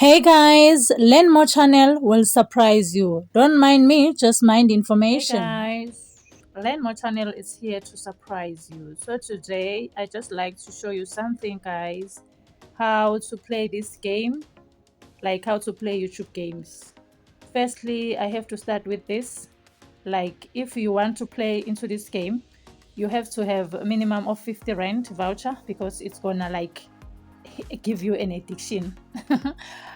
Hey guys, Learn More channel will surprise you. Don't mind me, just mind information. Hey guys, Learn More channel is here to surprise you. So today I just like to show you something, guys, how to play this game, like how to play YouTube games. Firstly, I have to start with this. Like if you want to play into this game, you have to have a minimum of 50 rand voucher because it's gonna like give you an addiction.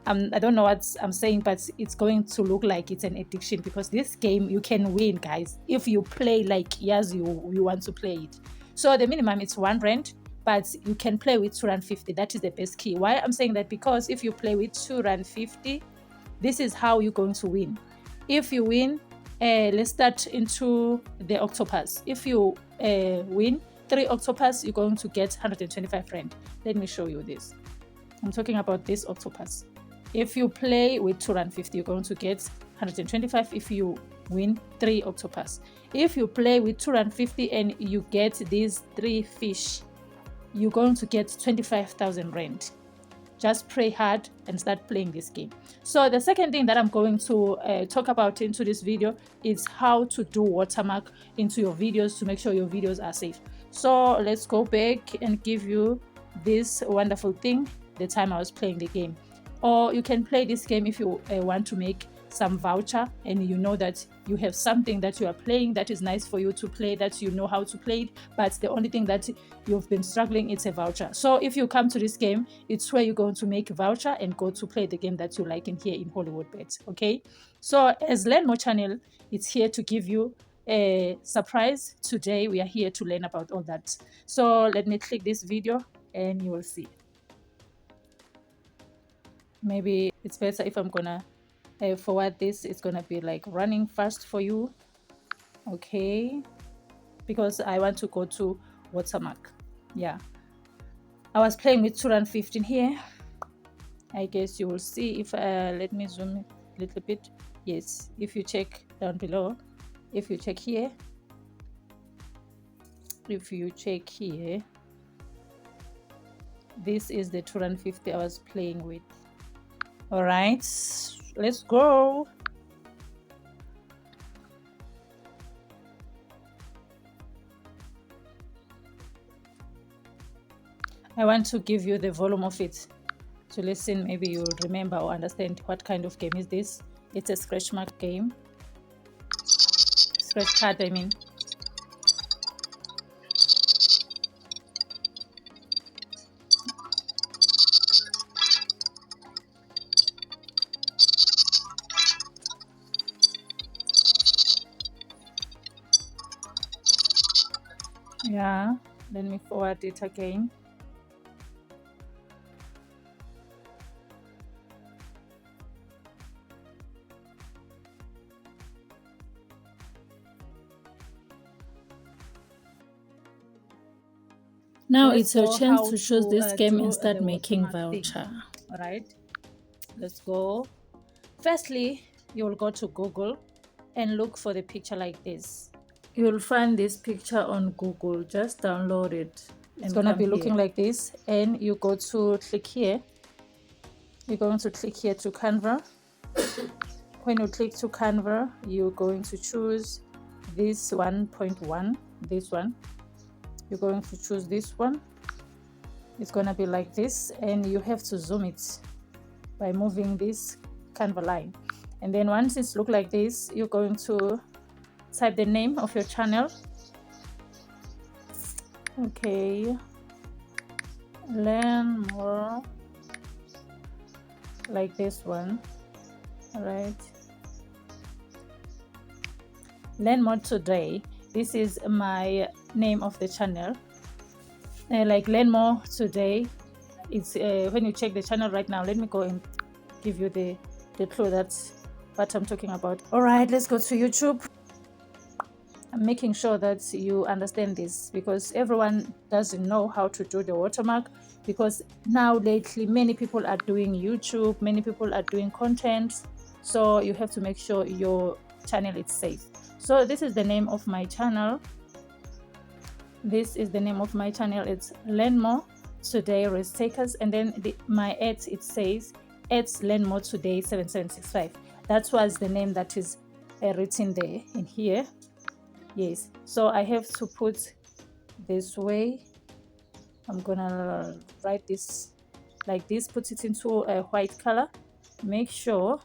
I don't know what I'm saying, but it's going to look like it's an addiction because this game you can win, guys, if you play like yes you want to play it. So the minimum is 1 rand, but you can play with 250. That is the best key. Why I'm saying that, because if you play with 250, this is how you're going to win. If you win, let's start into the octopus. If you win 3 octopus, you're going to get 125 rand. Let me show you this. I'm talking about this octopus. If you play with 250, you're going to get 125 if you win 3 octopus. If you play with 250 and you get these 3 fish, you're going to get 25,000 rand. Just pray hard and start playing this game. So the second thing that I'm going to talk about into this video is how to do watermark into your videos to make sure your videos are safe. So let's go back and give you this wonderful thing the time I was playing the game. Or you can play this game if you want to make some voucher and you know that you have something that you are playing that is nice for you to play, that you know how to play it, but the only thing that you've been struggling, it's a voucher. So if you come to this game, it's where you're going to make a voucher and go to play the game that you like in here in Hollywoodbets. Okay, so as Learn More channel, it's here to give you a surprise. Today we are here to learn about all that. So let me click this video and you will see. Maybe it's better if I'm gonna forward this. It's gonna be like running fast for you. Okay, because I want to go to Watermark. Yeah, I was playing with 215 here. I guess you will see if let me zoom a little bit. Yes, if you check down below, if you check here, this is the 250 I was playing with. All right, let's go. I want to give you the volume of it to listen. Maybe you'll remember or understand what kind of game is this. It's a scratch mark game. Scratch card, I mean. Yeah, let me forward it again. Now it's your chance to choose this game and start making voucher. All right, let's go. Firstly, you will go to Google and look for the picture like this. You'll find this picture on Google. Just download it. It's gonna be looking like this, and you go to click here. You're going to click here to Canva. When you click to Canva, you're going to choose this 1.1, this one. You're going to choose this one. It's gonna be like this, and you have to zoom it by moving this Canva line. And then once it's look like this, you're going to type the name of your channel. Okay, Learn More, like this one. All right, Learn More Today. This is my name of the channel. Like Learn More Today. It's when you check the channel right now. Let me go and give you the clue. That's what I'm talking about. All right, let's go to YouTube. I'm making sure that you understand this because everyone doesn't know how to do the watermark, because now lately many people are doing YouTube, many people are doing content, so you have to make sure your channel is safe. So this is the name of my channel. This is the name of my channel. It's Learn More Today Risk Takers, and then my ad, it says Learn more today 7765. That was the name that is written there in here. Yes, so I have to put this way. I'm gonna write this like this, put it into a white color. Make sure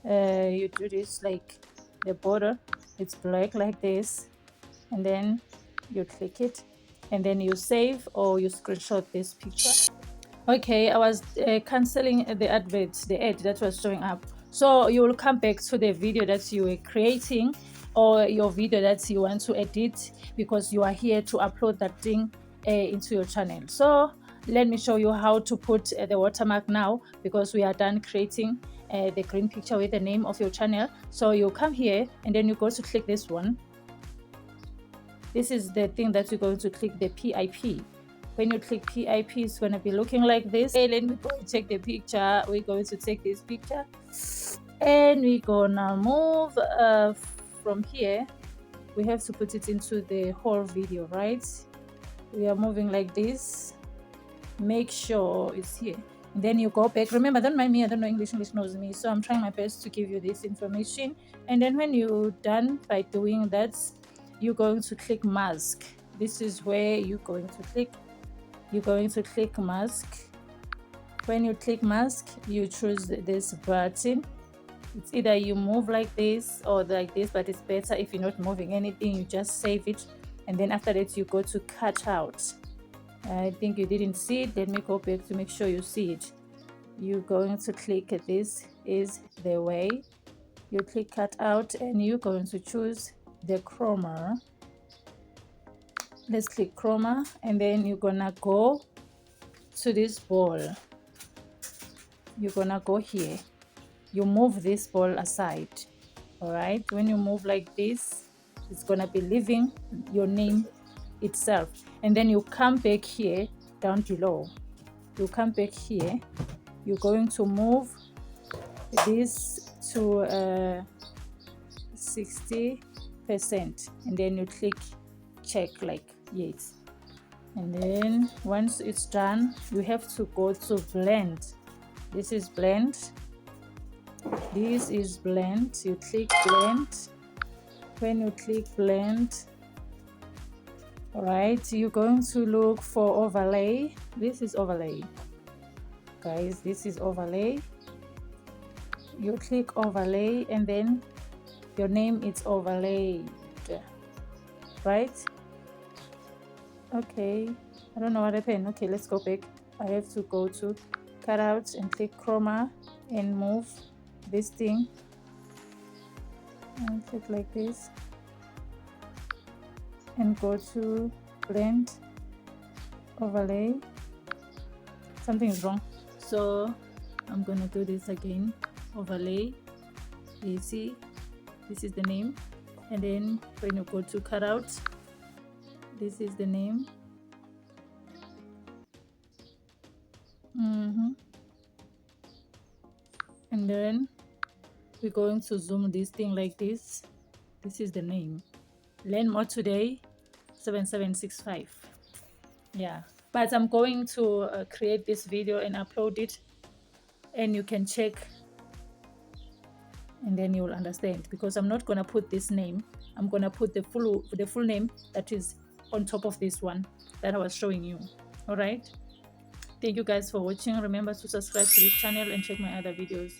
you do this like the border, it's black like this, and then you click it, and then you save or you screenshot this picture. Okay, I was canceling the advert, the ad that was showing up. So you will come back to the video that you were creating or your video that you want to edit, because you are here to upload that thing into your channel. So let me show you how to put the watermark now, because we are done creating the green picture with the name of your channel. So you come here and then you go to click this one. This is the thing that you're going to click, the PIP. When you click PIP, it's going to be looking like this. Hey, let me go and check the picture. We're going to take this picture and we're going to move from here. We have to put it into the whole video, right? We are moving like this. Make sure it's here. And then you go back. Remember, don't mind me, I don't know English knows me. So I'm trying my best to give you this information. And then when you're done by doing that, you're going to click mask. This is where you're going to click. You're going to click mask. When you click mask, you choose this button. It's either you move like this or like this, but it's better if you're not moving anything, you just save it. And then after that, you go to cut out. I think you didn't see it. Let me go back to make sure you see it. You're going to click this is the way. You click cut out and you're going to choose the chroma. Let's click chroma, and then you're gonna go to this ball. You're gonna go here. You move this ball aside. All right, when you move like this, it's gonna be leaving your name itself, and then you come back here down below. You come back here. You're going to move this to 60%, and then you click check like yes. And then once it's done, you have to go to blend. This is blend. This is blend. You click blend. When you click blend, all right, you're going to look for overlay. This is overlay, guys. This is overlay. You click overlay, and then your name is overlaid, right? Okay, I don't know what happened. Okay, let's go back. I have to go to cutout and click chroma and move this thing and click like this and go to blend, overlay. Something is wrong, so I'm gonna do this again. Overlay, you see this is the name, and then when you go to cutout, this is the name. And then we're going to zoom this thing like this. This is the name. Learn more today 7765. Yeah, but I'm going to create this video and upload it, and you can check, and then you will understand, because I'm not gonna put this name. I'm gonna put the full name that is on top of this one that I was showing you. All right, thank you guys for watching. Remember to subscribe to this channel and check my other videos.